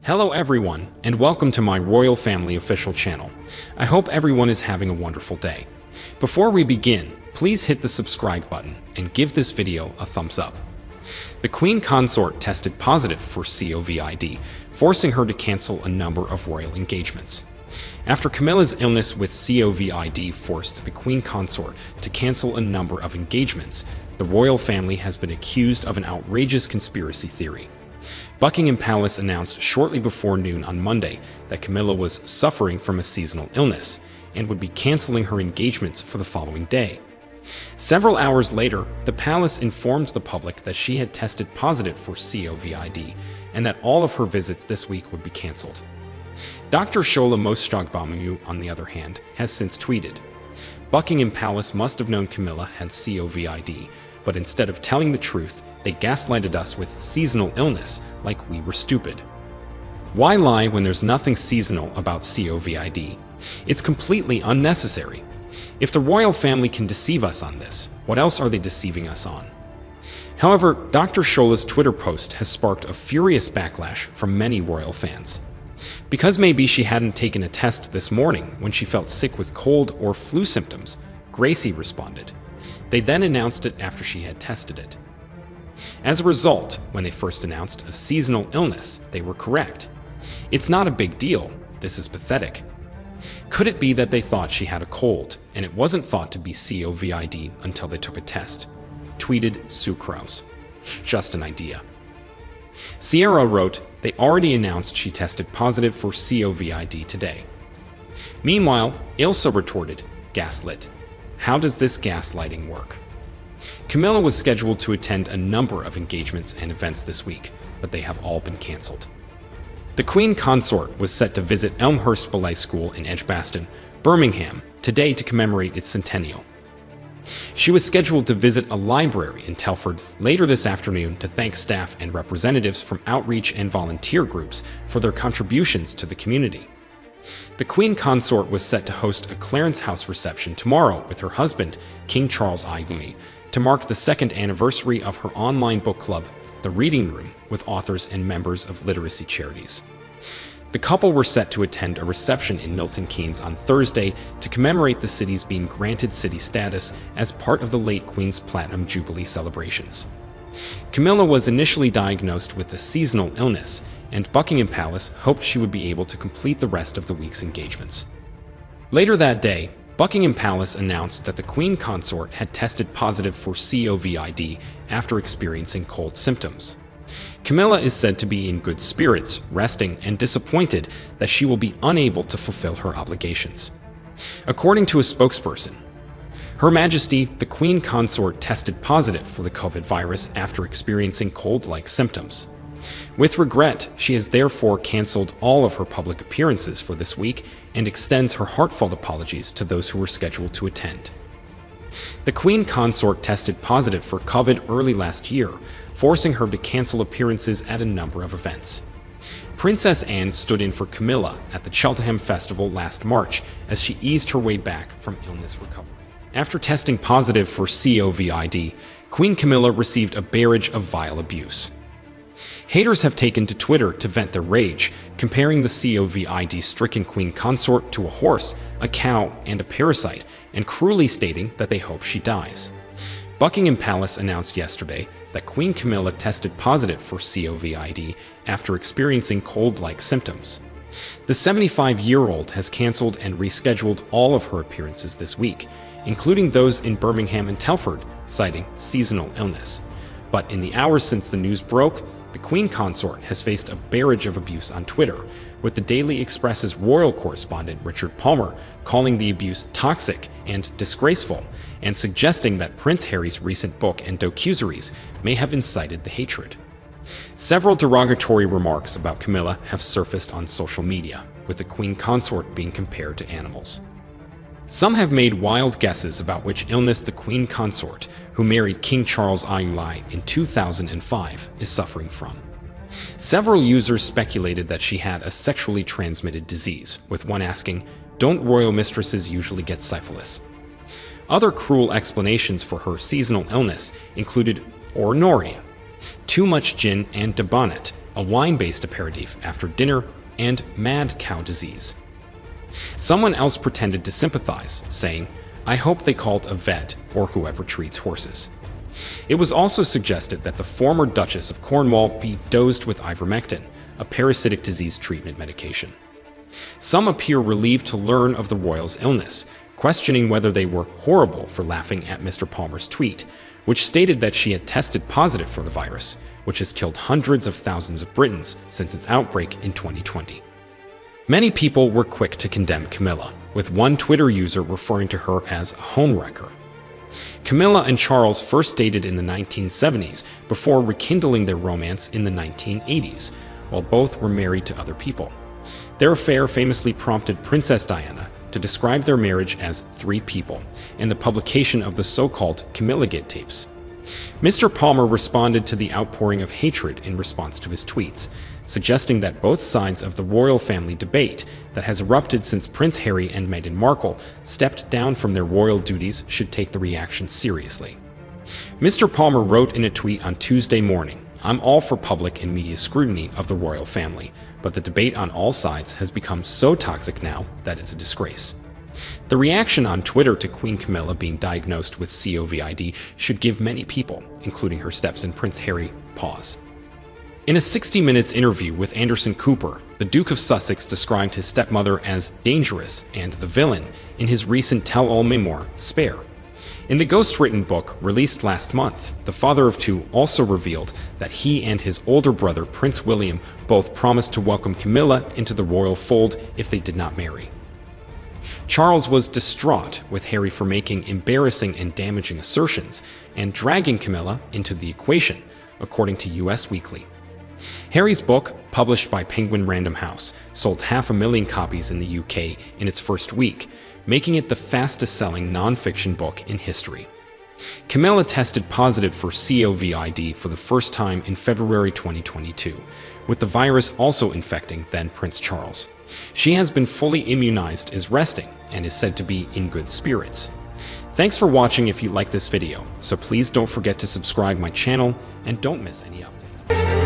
Hello everyone, and welcome to my Royal Family official channel. I hope everyone is having a wonderful day. Before we begin, please hit the subscribe button and give this video a thumbs up. The Queen Consort tested positive for COVID, forcing her to cancel a number of royal engagements. After Camilla's illness with COVID forced the Queen Consort to cancel a number of engagements, the royal family has been accused of an outrageous conspiracy theory. Buckingham Palace announced shortly before noon on Monday that Camilla was suffering from a seasonal illness and would be canceling her engagements for the following day. Several hours later, the palace informed the public that she had tested positive for COVID and that all of her visits this week would be canceled. Dr. Shola Mostagbamu, on the other hand, has since tweeted, "Buckingham Palace must have known Camilla had COVID, but instead of telling the truth, they gaslighted us with seasonal illness like we were stupid. Why lie when there's nothing seasonal about COVID? It's completely unnecessary. If the royal family can deceive us on this, what else are they deceiving us on?" However, Dr. Shola's Twitter post has sparked a furious backlash from many royal fans. Because maybe she hadn't taken a test this morning when she felt sick with cold or flu symptoms, Gracie responded. They then announced it after she had tested it. As a result, when they first announced a seasonal illness, they were correct. It's not a big deal. This is pathetic. Could it be that they thought she had a cold, and it wasn't thought to be COVID until they took a test? Tweeted Sue Krause. Just an idea. Sierra wrote, they already announced she tested positive for COVID today. Meanwhile, Ilsa retorted, gaslit. How does this gaslighting work? Camilla was scheduled to attend a number of engagements and events this week, but they have all been cancelled. The Queen Consort was set to visit Elmhurst Ballet School in Edgbaston, Birmingham, today to commemorate its centennial. She was scheduled to visit a library in Telford later this afternoon to thank staff and representatives from outreach and volunteer groups for their contributions to the community. The Queen Consort was set to host a Clarence House reception tomorrow with her husband, King Charles I, to mark the second anniversary of her online book club, The Reading Room, with authors and members of literacy charities. The couple were set to attend a reception in Milton Keynes on Thursday to commemorate the city's being granted city status as part of the late Queen's Platinum Jubilee celebrations. Camilla was initially diagnosed with a seasonal illness, and Buckingham Palace hoped she would be able to complete the rest of the week's engagements. Later that day, Buckingham Palace announced that the Queen Consort had tested positive for COVID after experiencing cold symptoms. Camilla is said to be in good spirits, resting, and disappointed that she will be unable to fulfill her obligations. According to a spokesperson, Her Majesty, the Queen Consort tested positive for the COVID virus after experiencing cold-like symptoms. With regret, she has therefore canceled all of her public appearances for this week and extends her heartfelt apologies to those who were scheduled to attend. The Queen Consort tested positive for COVID early last year, forcing her to cancel appearances at a number of events. Princess Anne stood in for Camilla at the Cheltenham Festival last March as she eased her way back from illness recovery. After testing positive for COVID, Queen Camilla received a barrage of vile abuse. Haters have taken to Twitter to vent their rage, comparing the COVID-stricken Queen Consort to a horse, a cow, and a parasite, and cruelly stating that they hope she dies. Buckingham Palace announced yesterday that Queen Camilla tested positive for COVID after experiencing cold-like symptoms. The 75-year-old has canceled and rescheduled all of her appearances this week, including those in Birmingham and Telford, citing seasonal illness. But in the hours since the news broke, the Queen Consort has faced a barrage of abuse on Twitter, with the Daily Express's royal correspondent Richard Palmer calling the abuse toxic and disgraceful, and suggesting that Prince Harry's recent book and docuseries may have incited the hatred. Several derogatory remarks about Camilla have surfaced on social media, with the Queen Consort being compared to animals. Some have made wild guesses about which illness the Queen Consort, who married King Charles I in 2005, is suffering from. Several users speculated that she had a sexually transmitted disease, with one asking, "Don't royal mistresses usually get syphilis?" Other cruel explanations for her seasonal illness included ornoria, too much gin and debonnaire, a wine-based aperitif after dinner, and mad cow disease. Someone else pretended to sympathize, saying, "I hope they called a vet or whoever treats horses." It was also suggested that the former Duchess of Cornwall be dosed with ivermectin, a parasitic disease treatment medication. Some appear relieved to learn of the royals' illness, questioning whether they were horrible for laughing at Mr. Palmer's tweet, which stated that she had tested positive for the virus, which has killed hundreds of thousands of Britons since its outbreak in 2020. Many people were quick to condemn Camilla, with one Twitter user referring to her as a homewrecker. Camilla and Charles first dated in the 1970s before rekindling their romance in the 1980s, while both were married to other people. Their affair famously prompted Princess Diana to describe their marriage as three people, and the publication of the so-called Camillagate tapes. Mr. Palmer responded to the outpouring of hatred in response to his tweets, suggesting that both sides of the royal family debate that has erupted since Prince Harry and Meghan Markle stepped down from their royal duties should take the reaction seriously. Mr. Palmer wrote in a tweet on Tuesday morning, "I'm all for public and media scrutiny of the royal family, but the debate on all sides has become so toxic now that it's a disgrace." The reaction on Twitter to Queen Camilla being diagnosed with COVID should give many people, including her stepson Prince Harry, pause. In a 60 Minutes interview with Anderson Cooper, the Duke of Sussex described his stepmother as dangerous and the villain in his recent tell-all memoir, Spare. In the ghostwritten book released last month, the father of two also revealed that he and his older brother Prince William both promised to welcome Camilla into the royal fold if they did not marry. Charles was distraught with Harry for making embarrassing and damaging assertions and dragging Camilla into the equation, according to US Weekly. Harry's book, published by Penguin Random House, sold 500,000 copies in the UK in its first week, making it the fastest-selling non-fiction book in history. Camilla tested positive for COVID for the first time in February 2022, with the virus also infecting then Prince Charles. She has been fully immunized, is resting, and is said to be in good spirits. Thanks for watching. If you like this video, so please don't forget to subscribe my channel and don't miss any updates.